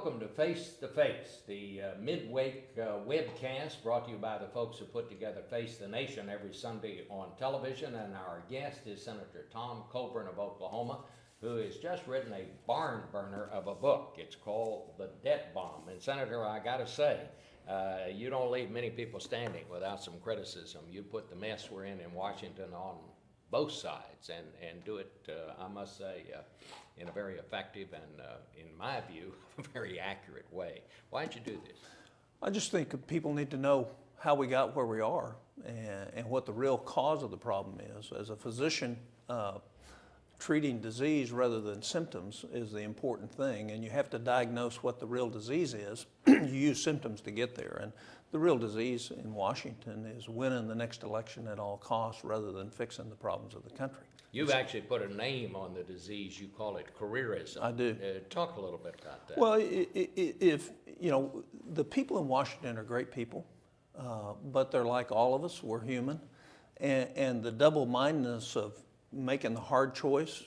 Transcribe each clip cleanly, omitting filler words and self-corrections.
welcome to Face to Face, the midweek webcast brought to you by the folks who put together Face the Nation every Sunday on television. And our guest is Senator Tom Coburn of Oklahoma, who has just written a barn burner of a book. It's called The Debt Bomb. And Senator, I gotta say, you don't leave many people standing without some criticism. You put the mess we're in Washington on both sides and do it, I must say, in a very effective and, in my view, a very accurate way. Why'd you do this? I just think people need to know how we got where we are and what the real cause of the problem is. As a physician, treating disease rather than symptoms is the important thing, and you have to diagnose what the real disease is. You use symptoms to get there, and the real disease in Washington is winning the next election at all costs rather than fixing the problems of the country. You've actually put a name on the disease. You call it careerism. I do. Talk a little bit about that. Well, if you know, the people in Washington are great people, but they're like all of us. We're human, and the double-mindedness of making the hard choice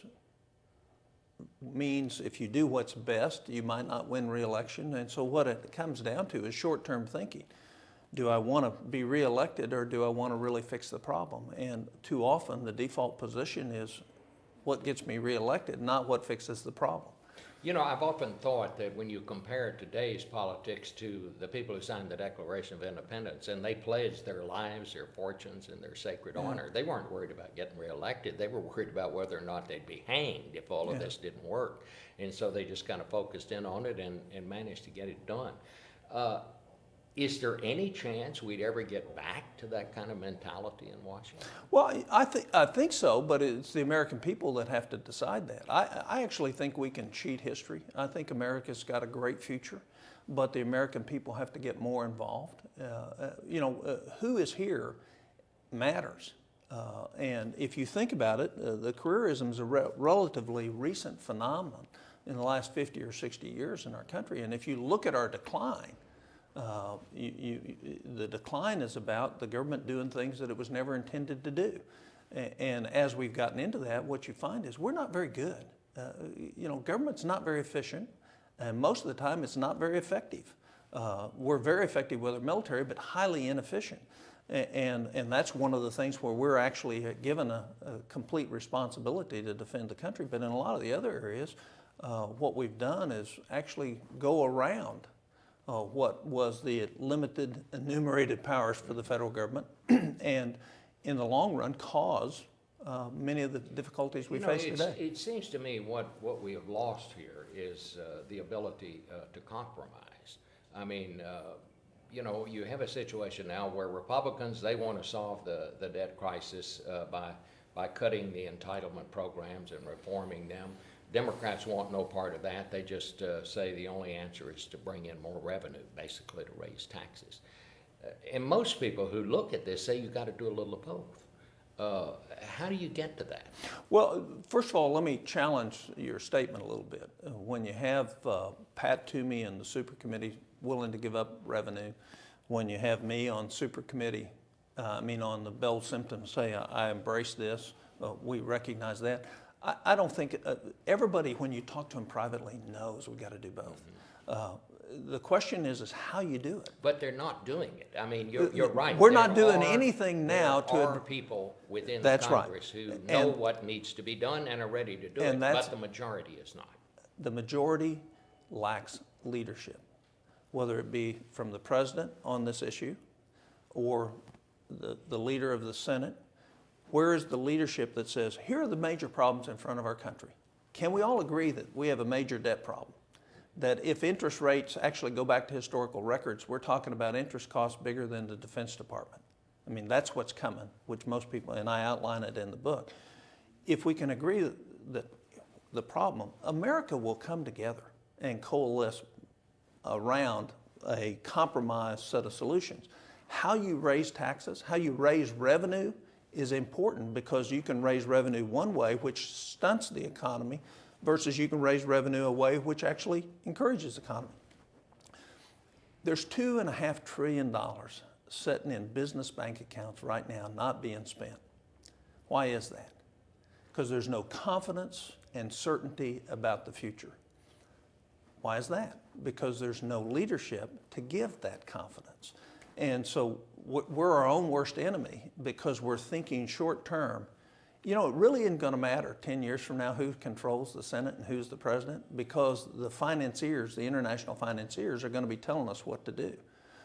means if you do what's best, you might not win re-election. And so what it comes down to is short-term thinking. Do I want to be re-elected, or do I want to really fix the problem? And too often the default position is what gets me re-elected, not what fixes the problem. You know, I've often thought that when you compare today's politics to the people who signed the Declaration of Independence and they pledged their lives, their fortunes, and their sacred honor, they weren't worried about getting reelected. They were worried about whether or not they'd be hanged if all of this didn't work. And so they just kind of focused in on it and managed to get it done. Is there any chance we'd ever get back to that kind of mentality in Washington? Well, I think so, but it's the American people that have to decide that. I actually think we can cheat history. I think America's got a great future, but the American people have to get more involved. Who is here matters. And if you think about it, the careerism is a relatively recent phenomenon in the last 50 or 60 years in our country. And if you look at our decline, the decline is about the government doing things that it was never intended to do. And as we've gotten into that, what you find is we're not very good. Government's not very efficient, and most of the time it's not very effective. We're very effective with our military, but highly inefficient. And that's one of the things where we're actually given a complete responsibility to defend the country. But in a lot of the other areas, what we've done is actually go around what was the limited enumerated powers for the federal government, and in the long run cause many of the difficulties we face today. It seems to me what we have lost here is the ability to compromise. I mean, you have a situation now where Republicans, they want to solve the debt crisis by cutting the entitlement programs and reforming them. Democrats want no part of that. They just say the only answer is to bring in more revenue, basically to raise taxes. And most people who look at this say you've got to do a little of both. How do you get to that? Well, first of all, let me challenge your statement a little bit. When you have Pat Toomey and the super committee willing to give up revenue, when you have me on super committee, on the Bell symptoms say I embrace this, we recognize that. I don't think everybody, when you talk to them privately, knows we got to do both. The question is how you do it. But they're not doing it. I mean, you're right. We're not doing anything now there are people within Congress who know what needs to be done and are ready to do it, but the majority is not. The majority lacks leadership, whether it be from the president on this issue or the leader of the Senate. Where is the leadership that says, here are the major problems in front of our country? Can we all agree that we have a major debt problem? That if interest rates actually go back to historical records, we're talking about interest costs bigger than the Defense Department. I mean, that's what's coming, which most people, and I outline it in the book. If we can agree that the problem, America will come together and coalesce around a compromised set of solutions. How you raise taxes, how you raise revenue, is important because you can raise revenue one way, which stunts the economy, versus you can raise revenue a way which actually encourages the economy. There's $2.5 trillion sitting in business bank accounts right now not being spent. Why is that? Because there's no confidence and certainty about the future. Why is that? Because there's no leadership to give that confidence. And so we're our own worst enemy because we're thinking short term. You know, it really isn't going to matter 10 years from now who controls the Senate and who's the president, because the financiers, the international financiers, are going to be telling us what to do.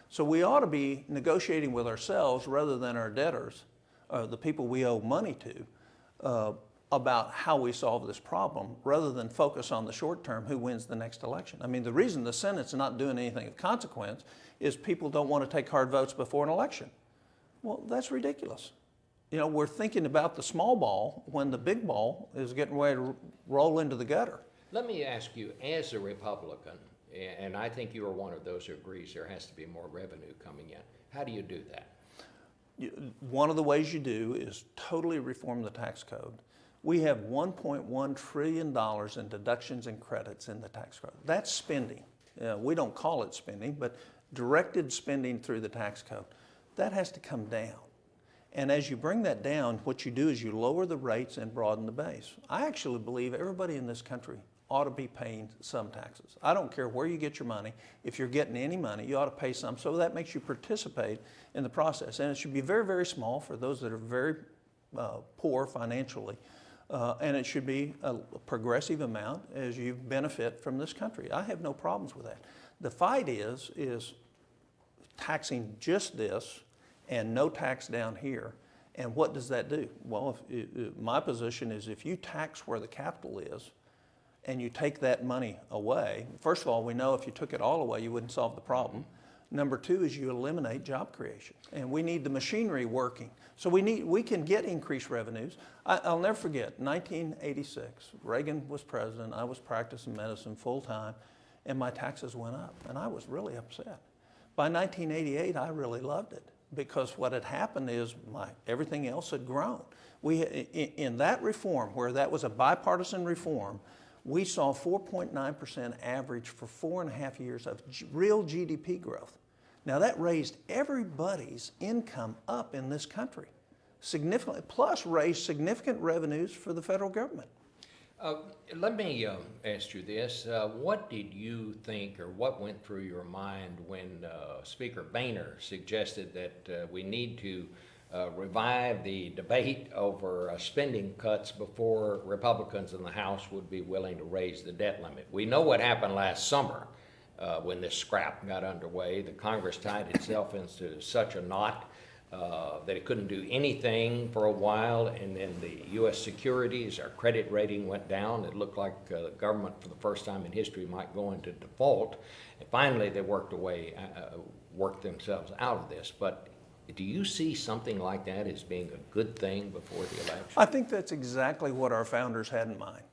So we ought to be negotiating with ourselves rather than our debtors, the people we owe money to, about how we solve this problem, rather than focus on the short term, who wins the next election. I mean, the reason the Senate's not doing anything of consequence is people don't want to take hard votes before an election. Well, that's ridiculous. You know, we're thinking about the small ball when the big ball is getting ready to roll into the gutter. Let me ask you, as a Republican, and I think you are one of those who agrees there has to be more revenue coming in, how do you do that? One of the ways you do is totally reform the tax code. We have $1.1 trillion in deductions and credits in the tax code. That's spending. We don't call it spending, but directed spending through the tax code. That has to come down. And as you bring that down, what you do is you lower the rates and broaden the base. I actually believe everybody in this country ought to be paying some taxes. I don't care where you get your money. If you're getting any money, you ought to pay some, so that makes you participate in the process. And it should be very, very small for those that are very poor financially. And it should be a progressive amount as you benefit from this country. I have no problems with that. The fight is taxing just this and no tax down here. And what does that do? Well, my position is if you tax where the capital is and you take that money away, first of all, we know if you took it all away, you wouldn't solve the problem. Number two is you eliminate job creation. And we need the machinery working. So we can get increased revenues. I'll never forget, 1986, Reagan was president, I was practicing medicine full time, and my taxes went up, and I was really upset. By 1988, I really loved it, because what had happened is everything else had grown. In that reform, where that was a bipartisan reform, we saw 4.9% average for 4.5 years of real GDP growth. Now that raised everybody's income up in this country significantly, plus raised significant revenues for the federal government. Let me ask you this. What did you think, or what went through your mind when Speaker Boehner suggested that we need to revive the debate over spending cuts before Republicans in the House would be willing to raise the debt limit? We know what happened last summer when this scrap got underway. The Congress tied itself into such a knot that it couldn't do anything for a while, and then the U.S. securities, our credit rating went down. It looked like the government for the first time in history might go into default. And finally they worked themselves out of this. But do you see something like that as being a good thing before the election? I think that's exactly what our founders had in mind.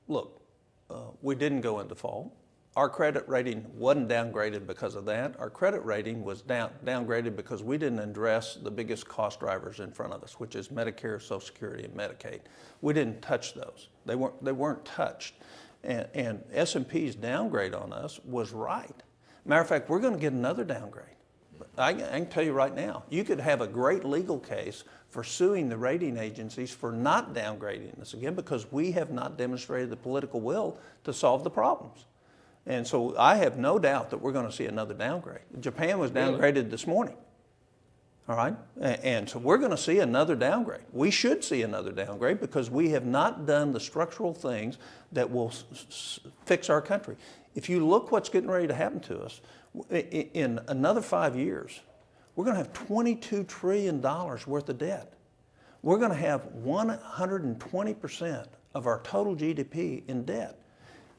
Look, we didn't go into default. Our credit rating wasn't downgraded because of that. Our credit rating was downgraded because we didn't address the biggest cost drivers in front of us, which is Medicare, Social Security, and Medicaid. We didn't touch those. They weren't touched. And S&P's downgrade on us was right. Matter of fact, we're going to get another downgrade. I can tell you right now, you could have a great legal case for suing the rating agencies for not downgrading us again, because we have not demonstrated the political will to solve the problems. And so I have no doubt that we're going to see another downgrade. Japan was downgraded this morning. All right? And so we're going to see another downgrade. We should see another downgrade because we have not done the structural things that will fix our country. If you look what's getting ready to happen to us, in another 5 years, we're going to have $22 trillion worth of debt. We're going to have 120% of our total GDP in debt.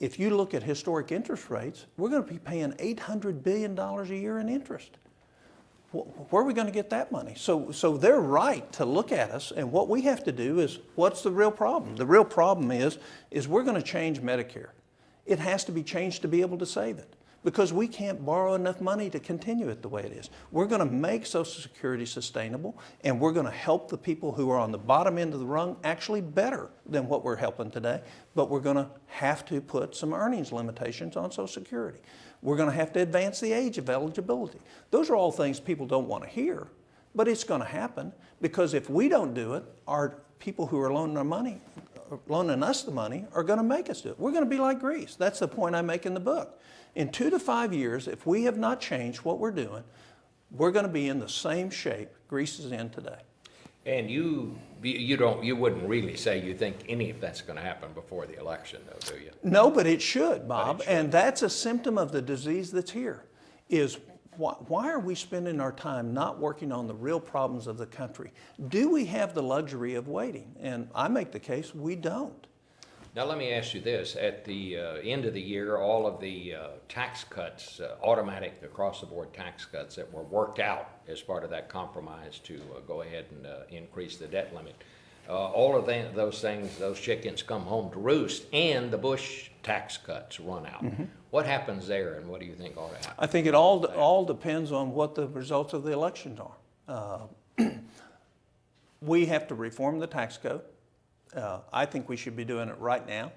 If you look at historic interest rates, we're going to be paying $800 billion a year in interest. Where are we going to get that money? So they're right to look at us, and what we have to do is, what's the real problem? The real problem is we're going to change Medicare. It has to be changed to be able to save it, because we can't borrow enough money to continue it the way it is. We're going to make Social Security sustainable, and we're going to help the people who are on the bottom end of the rung actually better than what we're helping today, but we're going to have to put some earnings limitations on Social Security. We're going to have to advance the age of eligibility. Those are all things people don't want to hear, but it's going to happen, because if we don't do it, our people who are loaning our money loaning us the money are going to make us do it. We're going to be like Greece. That's the point I make in the book. In 2 to 5 years, if we have not changed what we're doing, we're going to be in the same shape Greece is in today. And you wouldn't really say you think any of that's going to happen before the election, though, do you? No, but it should, Bob. But it should. And that's a symptom of the disease that's here, is why are we spending our time not working on the real problems of the country? Do we have the luxury of waiting? And I make the case we don't. Now, let me ask you this. At the end of the year, all of the tax cuts, automatic across-the-board tax cuts that were worked out as part of that compromise to go ahead and increase the debt limit, all of those things, those chickens come home to roost, and the Bush tax cuts run out. Mm-hmm. What happens there, and what do you think ought to happen? I think it all depends on what the results of the elections are. We have to reform the tax code. I think we should be doing it right now.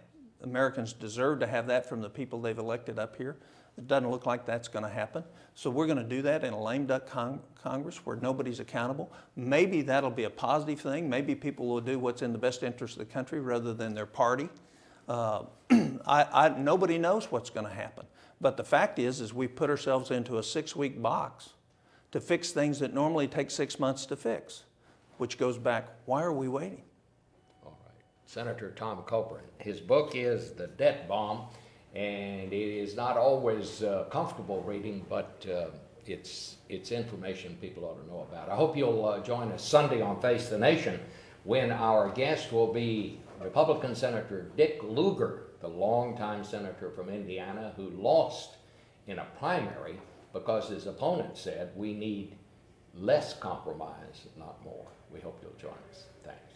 Americans deserve to have that from the people they've elected up here. It doesn't look like that's going to happen. So we're going to do that in a lame duck Congress where nobody's accountable. Maybe that'll be a positive thing. Maybe people will do what's in the best interest of the country rather than their party. Nobody knows what's going to happen. But the fact is we put ourselves into a 6-week box to fix things that normally take 6 months to fix, which goes back, why are we waiting? Senator Tom Coburn. His book is The Debt Bomb, and it is not always comfortable reading, but it's information people ought to know about. I hope you'll join us Sunday on Face the Nation when our guest will be Republican Senator Dick Lugar, the longtime senator from Indiana who lost in a primary because his opponent said we need less compromise, not more. We hope you'll join us. Thanks.